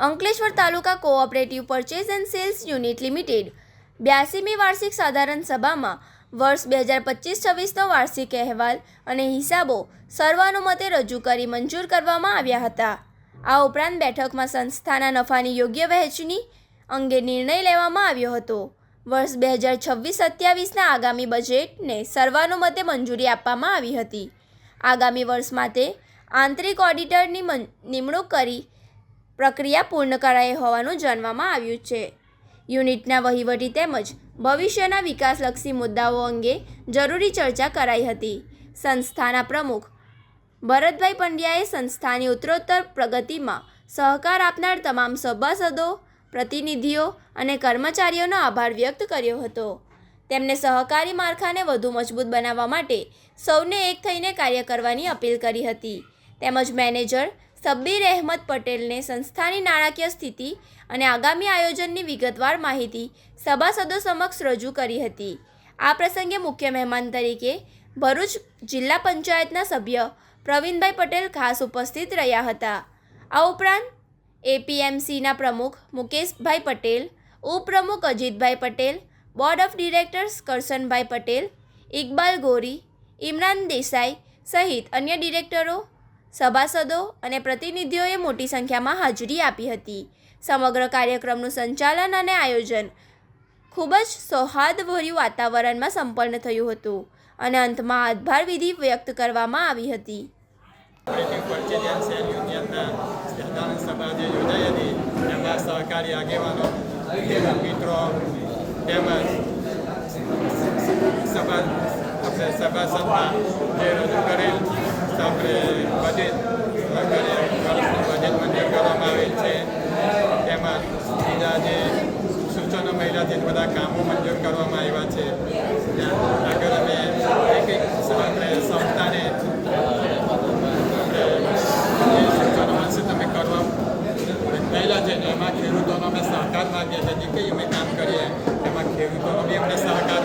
Ankleshwar taluka cooperative purchase and sales unit limited 82મી વાર્ષિક સાધારણ સભામાં વર્ષ 2025-26નો વાર્ષિક અહેવાલ અને હિસાબો સર્વાનુમતે રજૂ કરી મંજૂર કરવામાં આવ્યા હતા. આ ઉપરાંત બેઠકમાં સંસ્થાના નફાની યોગ્ય વહેંચણી અંગે નિર્ણય લેવામાં આવ્યો હતો. વર્ષ 2026-27ના આગામી બજેટને સર્વાનુમતે મંજૂરી આપવામાં આવી હતી. આગામી વર્ષ માટે આંતરિક ઓડિટરની નિમણૂક કરી પ્રક્રિયા પૂર્ણ કરાઈ હોવાનું જાણવામાં આવ્યું છે. યુનિટના વહીવટી તેમજ ભવિષ્યના વિકાસલક્ષી મુદ્દાઓ અંગે જરૂરી ચર્ચા કરાઈ હતી. સંસ્થાના પ્રમુખ ભરતભાઈ પંડ્યાએ સંસ્થાની ઉત્તરોત્તર પ્રગતિમાં સહકાર આપનાર તમામ સભાસદો, પ્રતિનિધિઓ અને કર્મચારીઓનો આભાર વ્યક્ત કર્યો હતો. તેમણે સહકારી માળખાને વધુ મજબૂત બનાવવા માટે સૌને એક થઈને કાર્ય કરવાની અપીલ કરી હતી. તેમજ મેનેજર શબ્બીર અહેમદ પટેલને સંસ્થાની નાણાકીય સ્થિતિ અને આગામી આયોજનની વિગતવાર માહિતી સભાસદો સમક્ષ રજૂ કરી હતી. આ પ્રસંગે મુખ્ય મહેમાન તરીકે ભરૂચ જિલ્લા પંચાયતના સભ્ય પ્રવીણભાઈ પટેલ ખાસ ઉપસ્થિત રહ્યા હતા. આ ઉપરાંત એપીએમસીના પ્રમુખ મુકેશભાઈ પટેલ, ઉપપ્રમુખ Ajitbhai Patel, board of directors Karshanbhai Patel, Iqbal ગોરી, ઇમરાન દેસાઈ સહિત અન્ય ડિરેક્ટરો, સભાસદો અને પ્રતિનિધિઓએ મોટી સંખ્યામાં હાજરી આપી હતી. સમગ્ર કાર્યક્રમનું સંચાલન અને આયોજન ખૂબ જ સૌહાર્દભર્યું વાતાવરણમાં સંપન્ન થયું હતું અને અંતમાં આભાર વિધિ વ્યક્ત કરવામાં આવી હતી. સહકારી આગેવાનો, મિત્રો તેમજ સભાસદમાં જે રજૂ કરેલ આપણે બજેટ મંજૂર કરવામાં આવેલ છે. તેમજ બીજા જે સૂચનો મહિલા જે બધા કામો મંજૂર કરવામાં આવ્યા છે. આગળ અમે એક સંસ્થાને જે સૂચનો મળશે તમે કરવા પહેલાં છે ને એમાં ખેડૂતોનો અમે સહકાર માગીએ છીએ. જે કંઈ અમે કામ કરીએ એમાં ખેડૂતોનો બી અમને સહકાર